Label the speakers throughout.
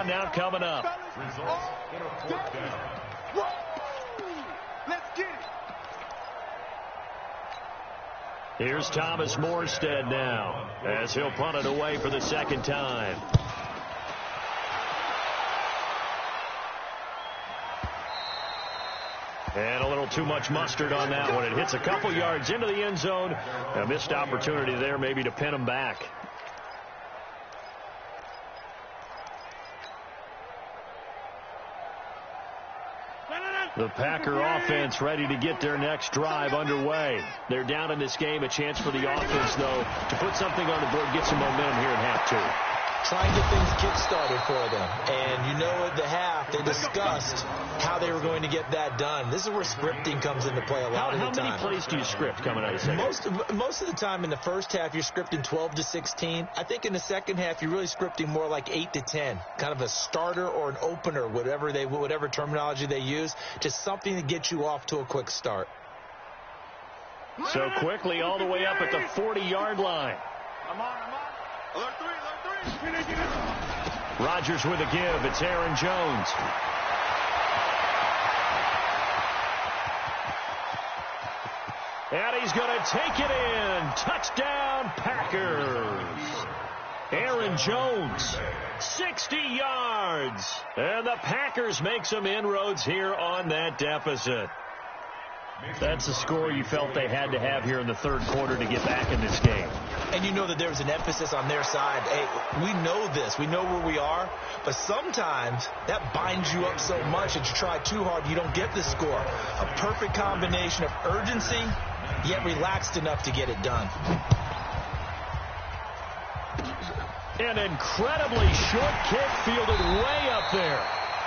Speaker 1: now coming up.
Speaker 2: Let's get it.
Speaker 1: Here's Thomas Morstead now as he'll punt it away for the second time. And a little too much mustard on that one. It hits a couple yards into the end zone. A missed opportunity there maybe to pin him back. The Packer offense ready to get their next drive underway. They're down in this game. A chance for the offense, though, to put something on the board, get some momentum here in half two.
Speaker 3: Try and get things kick-started for them. And you know at the half, they discussed how they were going to get that done. This is where scripting comes into play a lot of the time.
Speaker 1: How many plays do you script coming out of the second?
Speaker 3: Most of the time in the first half, you're scripting 12 to 16. I think in the second half, you're really scripting more like 8 to 10. Kind of a starter or an opener, whatever terminology they use. Just something to get you off to a quick start.
Speaker 1: So quickly all the way up at the 40-yard line.
Speaker 2: I'm on. Alert three.
Speaker 1: Rodgers with a give. It's Aaron Jones. And he's going to take it in. Touchdown, Packers. Aaron Jones, 60 yards. And the Packers make some inroads here on that deficit. That's the score you felt they had to have here in the third quarter to get back in this game.
Speaker 3: And you know that there was an emphasis on their side. Hey, we know this. We know where we are. But sometimes that binds you up so much that you try too hard, you don't get the score. A perfect combination of urgency, yet relaxed enough to get it done.
Speaker 1: An incredibly short kick fielded way up there.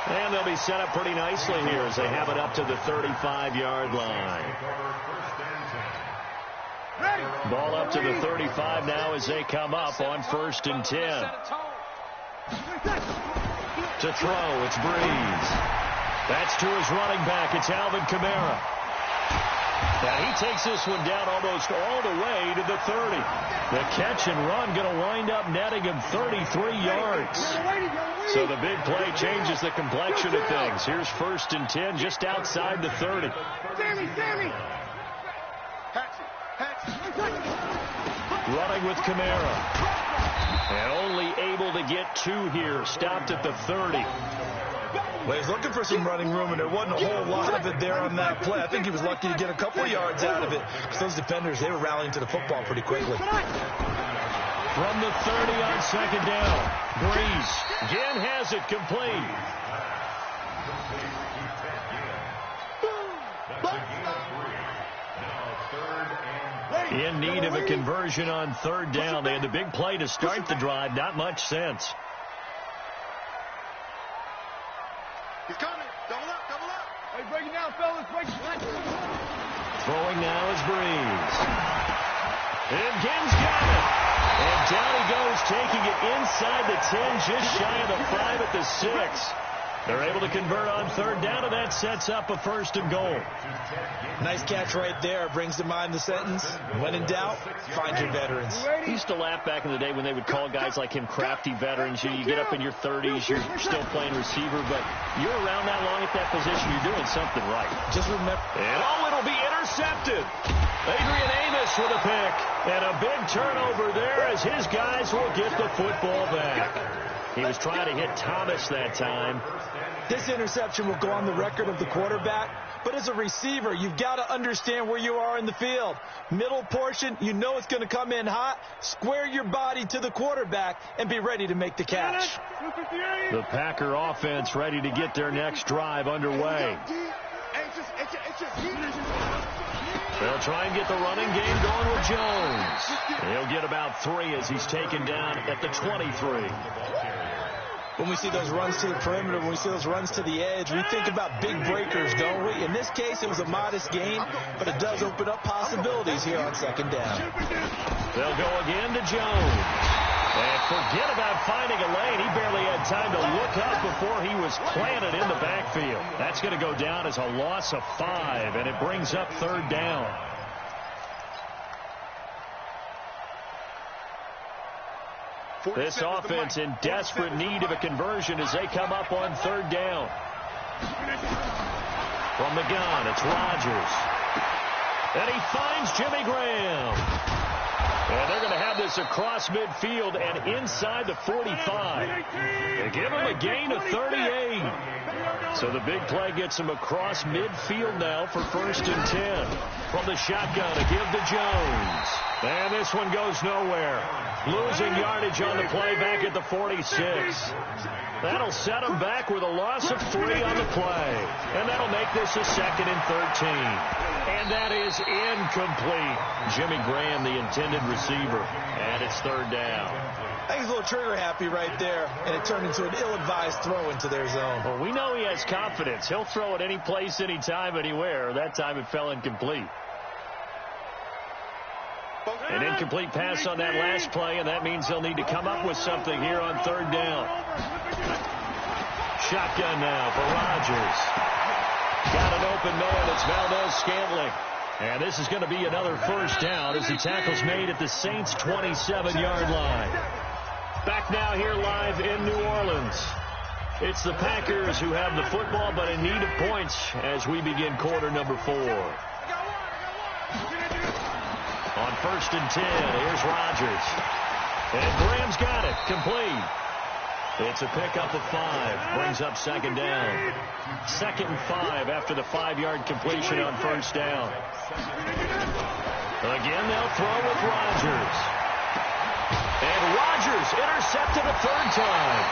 Speaker 1: And they'll be set up pretty nicely here as they have it up to the 35-yard line. Ball up to the 35 now as they come up on 1st and 10. To throw, it's Breeze. That's to his running back. It's Alvin Kamara. And he takes this one down almost all the way to the 30. The catch and run going to wind up netting him 33 yards. So the big play changes the complexion of things. Here's 1st and 10 just outside the 30. Running with Kamara. And only able to get 2 here. Stopped at the 30.
Speaker 3: Well, he's looking for some running room, and there wasn't a whole lot of it there on that play. I think he was lucky to get a couple of yards out of it because those defenders, they were rallying to the football pretty quickly.
Speaker 1: From the 30 on 2nd down, Breeze again has it complete. In need of a conversion on 3rd down. They had the big play to start the drive. Not much sense.
Speaker 2: He's coming. Double up. Hey, break it down, fellas. Break it down.
Speaker 1: Throwing now is Breeze. And Gibbs got it. And down he goes, taking it inside the 10, just shy of the 5 at the 6. They're able to convert on 3rd down, and that sets up a 1st and goal.
Speaker 3: Nice catch right there. Brings to mind the sentence, when in doubt, find your veterans.
Speaker 1: I used to laugh back in the day when they would call guys like him crafty veterans. You get up in your 30s, you're still playing receiver, but you're around that long at that position, you're doing something right.
Speaker 3: Just remember.
Speaker 1: And it'll be intercepted. Adrian Amos with a pick. And a big turnover there as his guys will get the football back. He was trying to hit Thomas that time.
Speaker 3: This interception will go on the record of the quarterback, but as a receiver, you've got to understand where you are in the field. Middle portion, you know it's going to come in hot. Square your body to the quarterback and be ready to make the catch.
Speaker 1: The Packer offense ready to get their next drive underway. They'll try and get the running game going with Jones. He'll get about 3 as he's taken down at the 23.
Speaker 3: When we see those runs to the perimeter, when we see those runs to the edge, we think about big breakers, don't we? In this case, it was a modest gain, but it does open up possibilities here on 2nd down.
Speaker 1: They'll go again to Jones. And forget about finding a lane. He barely had time to look up before he was planted in the backfield. That's going to go down as a loss of 5, and it brings up 3rd down. This offense in desperate need of a conversion as they come up on third down. From the gun, it's Rodgers. And he finds Jimmy Graham. And they're going to have this across midfield and inside the 45. They give him a gain of 38. So the big play gets him across midfield now for 1st and 10. From the shotgun, a give to Jones. And this one goes nowhere. Losing yardage on the play back at the 46. That'll set him back with a loss of 3 on the play. And that'll make this a 2nd and 13. And that is incomplete. Jimmy Graham, the intended receiver. And it's 3rd down.
Speaker 3: I think he's a little trigger happy right there, and it turned into an ill-advised throw into their zone.
Speaker 1: Well, we know he has confidence. He'll throw it any place, anytime, anywhere. That time it fell incomplete. An incomplete pass on that last play, and that means they'll need to come up with something here on 3rd down. Shotgun now for Rodgers. Got an open man. It's Valdez-Scantling. And this is going to be another 1st down as the tackle's made at the Saints' 27-yard line. Back now here live in New Orleans. It's the Packers who have the football but in need of points as we begin quarter number 4. On 1st and 10, here's Rodgers. And Graham's got it. Complete. It's a pickup of 5. Brings up 2nd down. 2nd and 5 after the 5-yard completion on 1st down. Again, they'll throw with Rodgers. And Rodgers intercepted a 3rd time.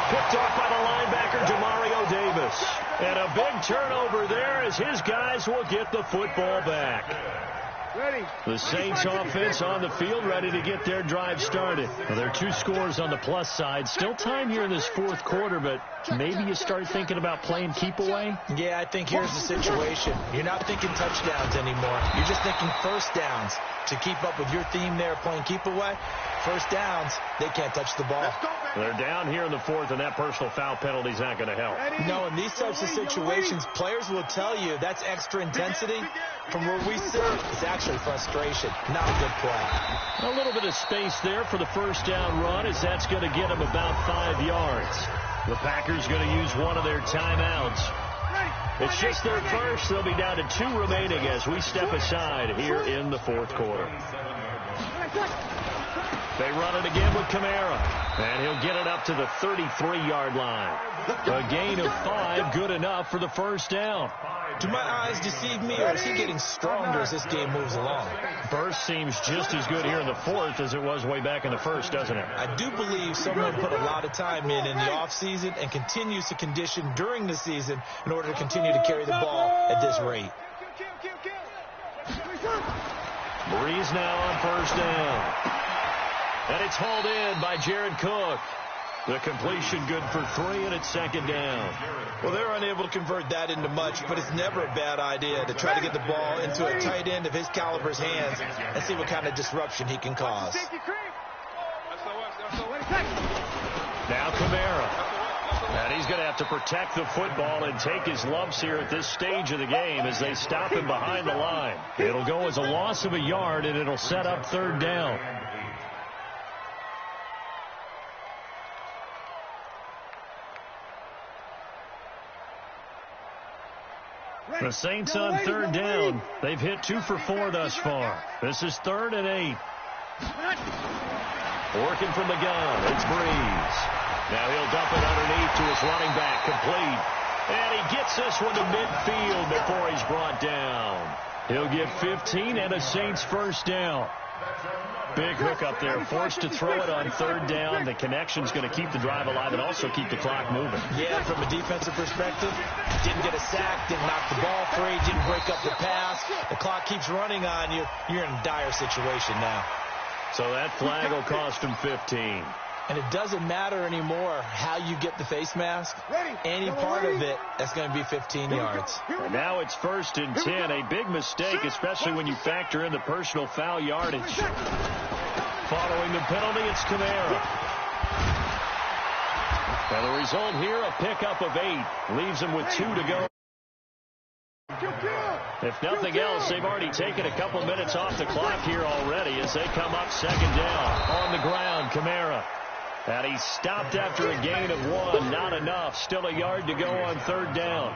Speaker 1: Picked off by the linebacker, Demario Davis. And a big turnover there as his guys will get the football back. The Saints offense on the field ready to get their drive started. Well, there are 2 scores on the plus side. Still time here in this 4th quarter, but maybe you start thinking about playing keep away?
Speaker 3: Yeah, I think here's the situation. You're not thinking touchdowns anymore. You're just thinking 1st downs. To keep up with your theme there, playing keep away, 1st downs, they can't touch the ball.
Speaker 1: They're down here in the 4th, and that personal foul penalty is not going to help.
Speaker 3: No, in these types of situations, players will tell you that's extra intensity. From where we sit, it's actually frustration, not a good play.
Speaker 1: A little bit of space there for the 1st down run as that's going to get them about 5 yards. The Packers going to use one of their timeouts. It's just their first. They'll be down to 2 remaining as we step aside here in the 4th quarter. They run it again with Kamara. And he'll get it up to the 33-yard line. A gain of 5, good enough for the 1st down.
Speaker 3: Do my eyes deceive me, or is he getting stronger as this game moves along?
Speaker 1: Burst seems just as good here in the 4th as it was way back in the 1st, doesn't it?
Speaker 3: I do believe someone put a lot of time in the offseason and continues to condition during the season in order to continue to carry the ball at this rate.
Speaker 1: Breeze now on 1st down. And it's hauled in by Jared Cook. The completion good for 3, and it's 2nd down.
Speaker 3: Well, they're unable to convert that into much, but it's never a bad idea to try to get the ball into a tight end of his caliber's hands and see what kind of disruption he can cause.
Speaker 1: Now Kamara. And he's going to have to protect the football and take his lumps here at this stage of the game as they stop him behind the line. It'll go as a loss of a yard, and it'll set up 3rd down. The Saints on 3rd down. They've hit 2 for 4 thus far. This is 3rd and 8. Working from the gun. It's Breeze. Now he'll dump it underneath to his running back. Complete. And he gets this one to midfield before he's brought down. He'll get 15 and a Saints 1st down. Big hook up there, forced to throw it on 3rd down. The connection's going to keep the drive alive and also keep the clock moving.
Speaker 3: Yeah, from a defensive perspective, didn't get a sack, didn't knock the ball free, didn't break up the pass. The clock keeps running on you. You're in a dire situation now.
Speaker 1: So that flag will cost him 15.
Speaker 3: And it doesn't matter anymore how you get the face mask. Any part of it, that's going to be 15 yards.
Speaker 1: And now it's 1st and 10. A big mistake, especially when you factor in the personal foul yardage. Following the penalty, it's Kamara. And the result here, a pickup of 8. Leaves him with 2 to go. If nothing else, they've already taken a couple minutes off the clock here already as they come up second down. On the ground, Kamara. And he stopped after a gain of 1. Not enough. Still a yard to go on third down.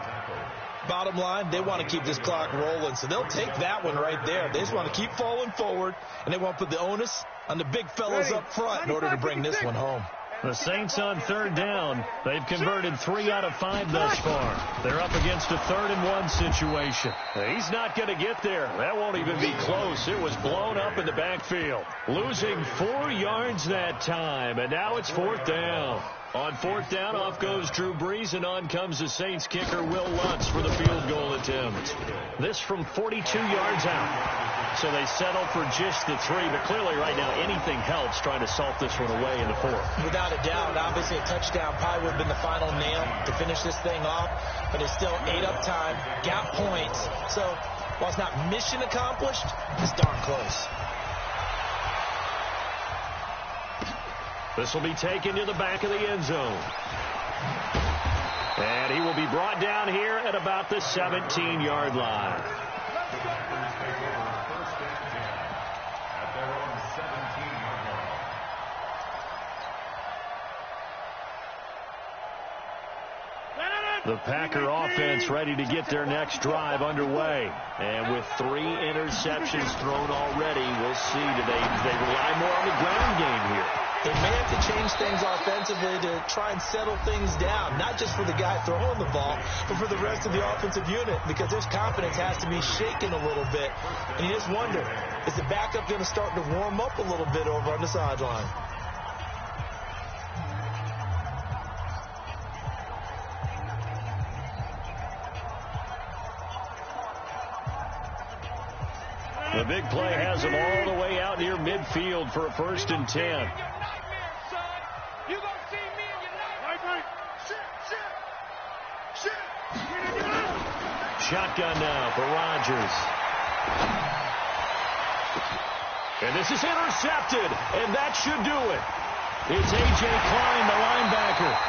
Speaker 3: Bottom line, they want to keep this clock rolling, so they'll take that one right there. They just want to keep falling forward, and they want to put the onus on the big fellas up front in order to bring this one home.
Speaker 1: The Saints on third down. They've converted 3 out of 5 thus far. They're up against a 3rd-and-1 situation. He's not going to get there. That won't even be close. It was blown up in the backfield. Losing 4 yards that time, and now it's 4th down. On 4th down, off goes Drew Brees, and on comes the Saints kicker, Will Lutz, for the field goal attempt. This from 42 yards out. So they settle for just the 3, but clearly right now anything helps trying to salt this one away in the 4th.
Speaker 3: Without a doubt, obviously a touchdown probably would have been the final nail to finish this thing off, but it's still 8 up time, got points. So while it's not mission accomplished, it's darn close.
Speaker 1: This will be taken to the back of the end zone. And he will be brought down here at about the 17-yard line. The Packer offense ready to get their next drive underway. And with 3 interceptions thrown already, we'll see. Do they rely more on the ground game here?
Speaker 3: They may have to change things offensively to try and settle things down, not just for the guy throwing the ball, but for the rest of the offensive unit, because their confidence has to be shaken a little bit. And you just wonder, is the backup going to start to warm up a little bit over on the sideline?
Speaker 1: The big play has them all the way out near midfield for a 1st and 10. Shotgun now for Rodgers. And this is intercepted, and that should do it. It's A.J. Klein, the linebacker.